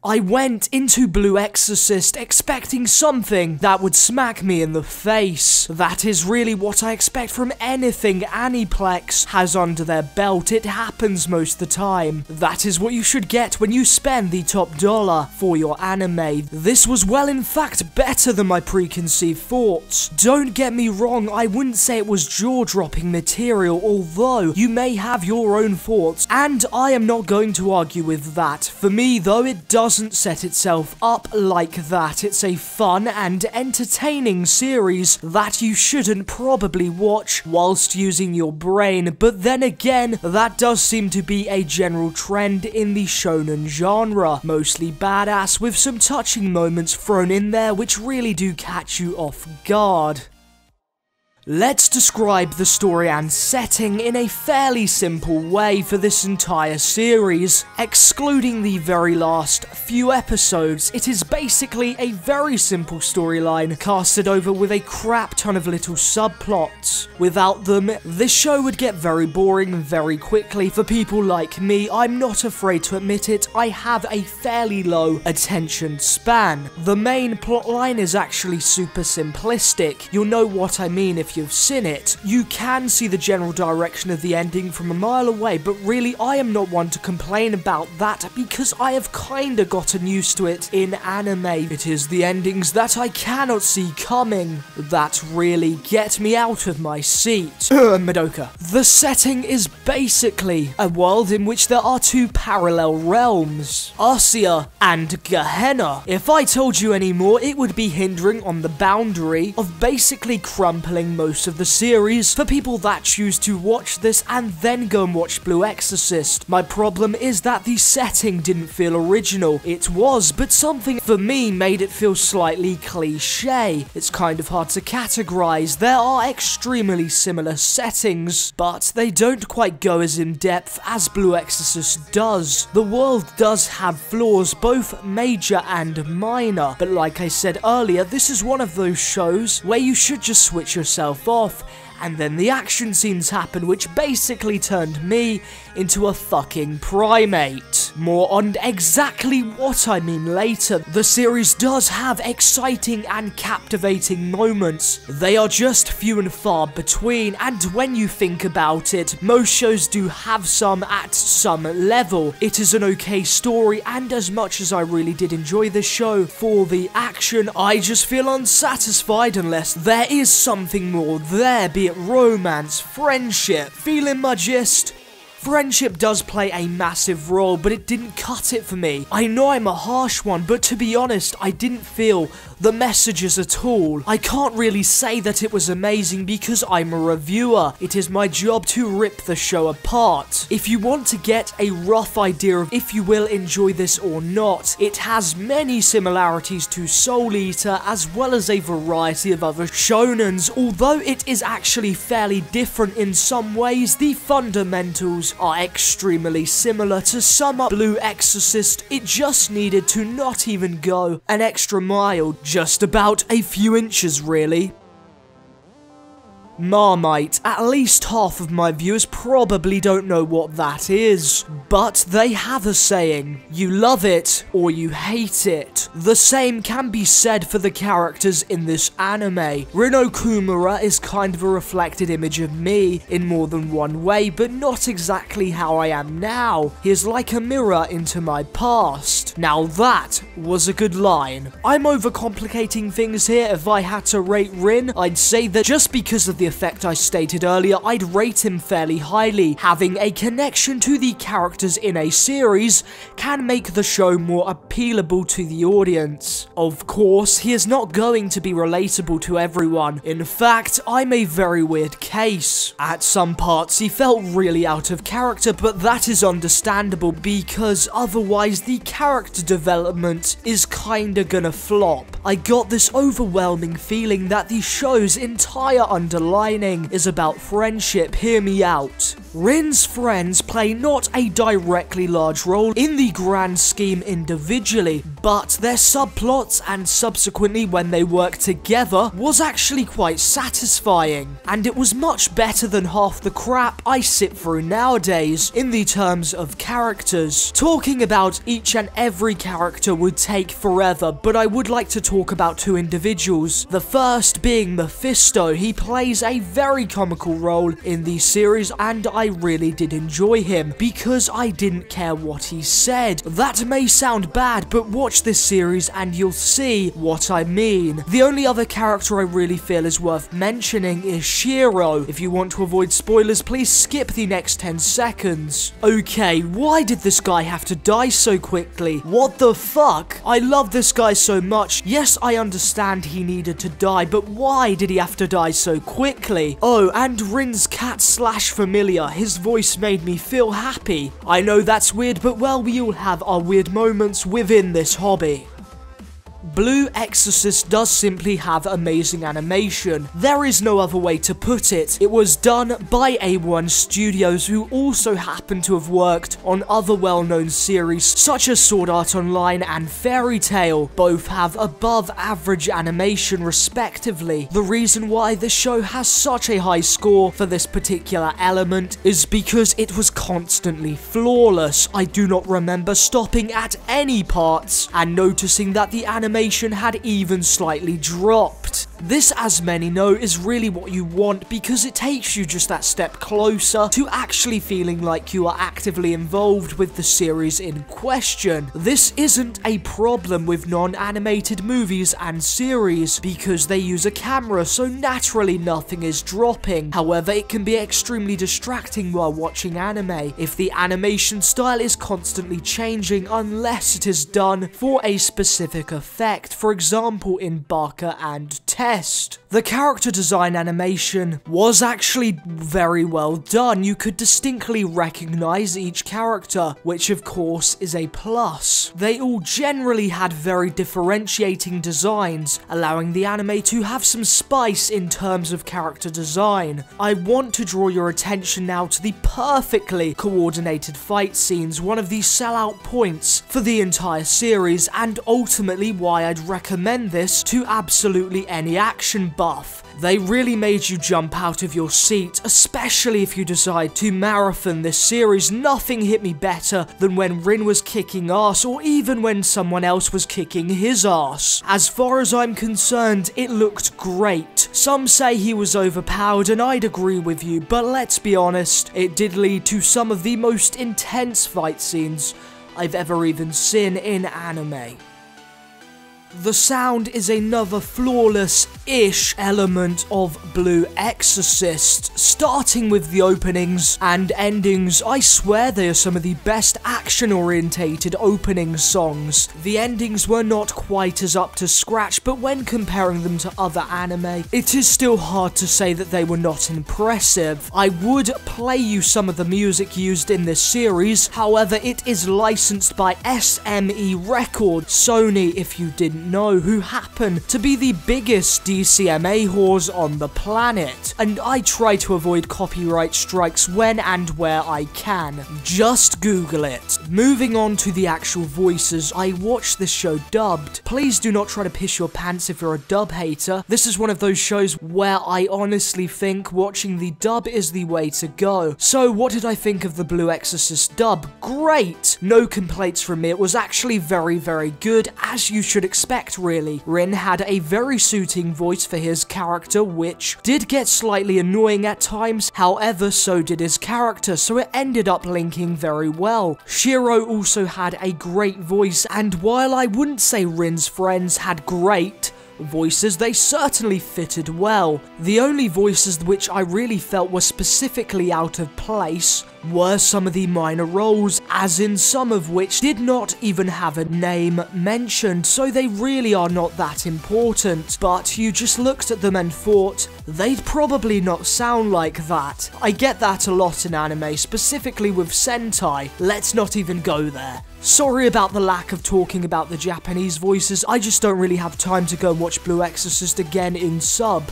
I went into Blue Exorcist expecting something that would smack me in the face. That is really what I expect from anything Aniplex has under their belt. It happens most of the time. That is what you should get when you spend the top dollar for your anime. This was, well, in fact, better than my preconceived thoughts. Don't get me wrong, I wouldn't say it was jaw-dropping material, although you may have your own thoughts, and I am not going to argue with that. For me, though, it doesn't set itself up like that. It's a fun and entertaining series that you shouldn't probably watch whilst using your brain, but then again, that does seem to be a general trend in the shonen genre. Mostly badass with some touching moments thrown in there which really do catch you off guard. Let's describe the story and setting in a fairly simple way for this entire series. Excluding the very last few episodes, it is basically a very simple storyline casted over with a crap ton of little subplots. Without them, this show would get very boring very quickly. For people like me, I'm not afraid to admit it, I have a fairly low attention span. The main plotline is actually super simplistic. You'll know what I mean if you've seen it. You can see the general direction of the ending from a mile away, but really I am not one to complain about that because I have kinda gotten used to it in anime. It is the endings that I cannot see coming that really get me out of my seat. Madoka. The setting is basically a world in which there are two parallel realms, Arcia and Gehenna. If I told you any more, it would be hindering on the boundary of basically crumpling most of the series for people that choose to watch this and then go and watch Blue Exorcist. My problem is that the setting didn't feel original. It was, but something for me made it feel slightly cliche. It's kind of hard to categorize. There are extremely similar settings, but they don't quite go as in depth as Blue Exorcist does. The world does have flaws, both major and minor, but like I said earlier, this is one of those shows where you should just switch yourself off, and then the action scenes happen, which basically turned me into a fucking primate. More on exactly what I mean later. The series does have exciting and captivating moments. They are just few and far between, and when you think about it, most shows do have some at some level. It is an okay story, and as much as I really did enjoy the show for the action, I just feel unsatisfied unless there is something more there, be it romance, friendship. Feeling my gist? Friendship does play a massive role, but it didn't cut it for me. I know I'm a harsh one, but to be honest, I didn't feel the messages at all. I can't really say that it was amazing because I'm a reviewer. It is my job to rip the show apart. If you want to get a rough idea of if you will enjoy this or not, it has many similarities to Soul Eater as well as a variety of other shonens. Although it is actually fairly different in some ways, the fundamentals are extremely similar. To sum up Blue Exorcist, it just needed to not even go an extra mile, just about a few inches really. Marmite. At least half of my viewers probably don't know what that is, but they have a saying, you love it or you hate it. The same can be said for the characters in this anime. Rin Okumura is kind of a reflected image of me in more than one way, but not exactly how I am now. He is like a mirror into my past. Now that was a good line. I'm overcomplicating things here. If I had to rate Rin, I'd say that just because of the effect I stated earlier, I'd rate him fairly highly. Having a connection to the characters in a series can make the show more appealable to the audience. Of course, he is not going to be relatable to everyone. In fact, I'm a very weird case. At some parts, he felt really out of character, but that is understandable because otherwise the character development is kinda gonna flop. I got this overwhelming feeling that the show's entire underlining is about friendship. Hear me out. Rin's friends play not a directly large role in the grand scheme individually, but their subplots and subsequently when they work together was actually quite satisfying, and it was much better than half the crap I sit through nowadays in the terms of characters. Talking about each and every character would take forever, but I would like to talk about two individuals. The first being Mephisto. He plays a very comical role in the series, and I really did enjoy him because I didn't care what he said. That may sound bad, but watch this series and you'll see what I mean. The only other character I really feel is worth mentioning is Shiro. If you want to avoid spoilers, please skip the next 10 seconds. Okay, why did this guy have to die so quickly? What the fuck? I love this guy so much. Yes, I understand he needed to die, but why did he have to die so quickly? Oh, and Rin's cat/familiar, his voice made me feel happy. I know that's weird, but well, we all have our weird moments within this hobby. Blue Exorcist does simply have amazing animation. There is no other way to put it. It was done by A1 Studios, who also happen to have worked on other well-known series such as Sword Art Online and Fairy Tail. Both have above average animation respectively. The reason why this show has such a high score for this particular element is because it was constantly flawless. I do not remember stopping at any parts and noticing that the animation had even slightly dropped. This, as many know, is really what you want because it takes you just that step closer to actually feeling like you are actively involved with the series in question. This isn't a problem with non-animated movies and series because they use a camera, so naturally nothing is dropping. However, it can be extremely distracting while watching anime if the animation style is constantly changing unless it is done for a specific effect, for example in Barker and Test. The character design animation was actually very well done. You could distinctly recognize each character, which of course is a plus. They all generally had very differentiating designs, allowing the anime to have some spice in terms of character design. I want to draw your attention now to the perfectly coordinated fight scenes, one of the sellout points for the entire series, and ultimately why I'd recommend this to absolutely any action buff. They really made you jump out of your seat, especially if you decide to marathon this series. Nothing hit me better than when Rin was kicking ass, or even when someone else was kicking his ass. As far as I'm concerned, it looked great. Some say he was overpowered, and I'd agree with you, but let's be honest, it did lead to some of the most intense fight scenes I've ever even seen in anime. The sound is another flawless-ish element of Blue Exorcist. Starting with the openings and endings, I swear they are some of the best action-orientated opening songs. The endings were not quite as up to scratch, but when comparing them to other anime, it is still hard to say that they were not impressive. I would play you some of the music used in this series, however it is licensed by SME Records, Sony if you didn't know, who happen to be the biggest DCMA whores on the planet, and I try to avoid copyright strikes when and where I can. Just Google it. Moving on to the actual voices, I watched this show dubbed. Please do not try to piss your pants if you're a dub hater. This is one of those shows where I honestly think watching the dub is the way to go. So what did I think of the Blue Exorcist dub? Great! No complaints from me. It was actually very, very good, as you should expect, really. Rin had a very suiting voice for his character, which did get slightly annoying at times, however so did his character, so it ended up linking very well. Shiro also had a great voice, and while I wouldn't say Rin's friends had great voices, they certainly fitted well. The only voices which I really felt were specifically out of place were some of the minor roles, as in some of which did not even have a name mentioned, so they really are not that important, but you just looked at them and thought, they'd probably not sound like that. I get that a lot in anime, specifically with Sentai. Let's not even go there. Sorry about the lack of talking about the Japanese voices, I just don't really have time to go and watch Blue Exorcist again in sub.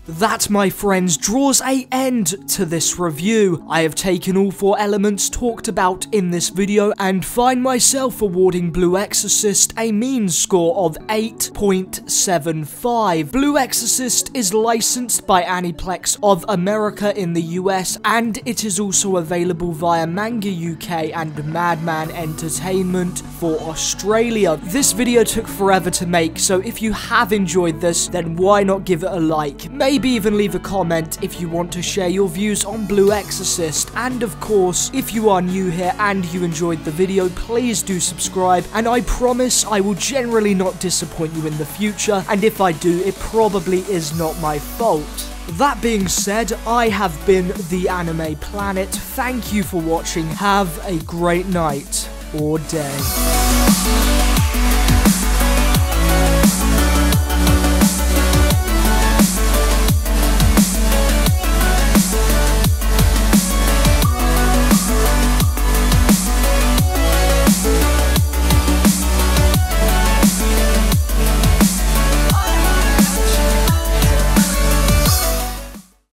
That, my friends, draws an end to this review. I have taken all 4 elements talked about in this video and find myself awarding Blue Exorcist a mean score of 8.75. Blue Exorcist is licensed by Aniplex of America in the US, and it is also available via Manga UK and Madman Entertainment for Australia. This video took forever to make, so if you have enjoyed this, then why not give it a like? Maybe even leave a comment if you want to share your views on Blue Exorcist. And of course, if you are new here and you enjoyed the video, please do subscribe, and I promise I will generally not disappoint you in the future, and if I do, it probably is not my fault. That being said, I have been the Anime Planet. Thank you for watching. Have a great night or day.